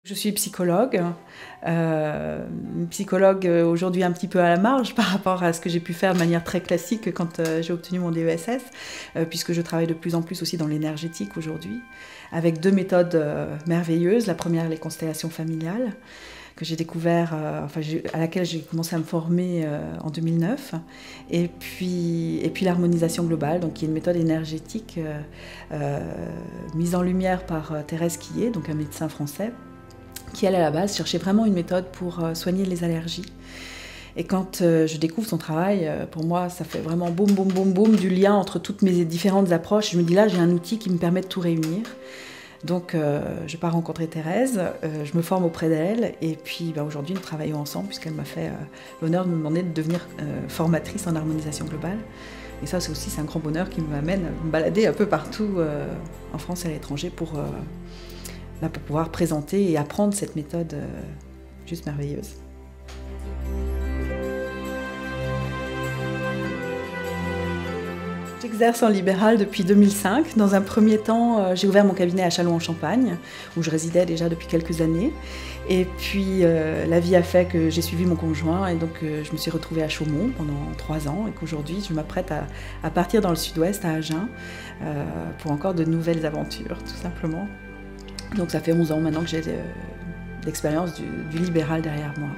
Je suis psychologue aujourd'hui un petit peu à la marge par rapport à ce que j'ai pu faire de manière très classique quand j'ai obtenu mon DESS, puisque je travaille de plus en plus aussi dans l'énergétique aujourd'hui, avec deux méthodes merveilleuses. La première, les constellations familiales, que j'ai découvert, à laquelle j'ai commencé à me former en 2009, et puis l'harmonisation globale, donc qui est une méthode énergétique mise en lumière par Thérèse Quillet, donc un médecin français, qui elle à la base cherchait vraiment une méthode pour soigner les allergies. Et quand je découvre son travail, pour moi ça fait vraiment boum boum boum boum du lien entre toutes mes différentes approches. Je me dis là j'ai un outil qui me permet de tout réunir. Donc je pars rencontrer Thérèse, je me forme auprès d'elle et puis aujourd'hui nous travaillons ensemble puisqu'elle m'a fait l'honneur de me demander de devenir formatrice en harmonisation globale. Et ça c'est un grand bonheur qui m'amène à me balader un peu partout en France et à l'étranger pour pouvoir présenter et apprendre cette méthode juste merveilleuse. J'exerce en libéral depuis 2005. Dans un premier temps, j'ai ouvert mon cabinet à Châlons-en-Champagne, où je résidais déjà depuis quelques années. Et puis la vie a fait que j'ai suivi mon conjoint et donc je me suis retrouvée à Chaumont pendant 3 ans et qu'aujourd'hui je m'apprête à partir dans le sud-ouest, à Agen, pour encore de nouvelles aventures, tout simplement. Donc ça fait 11 ans maintenant que j'ai l'expérience du libéral derrière moi.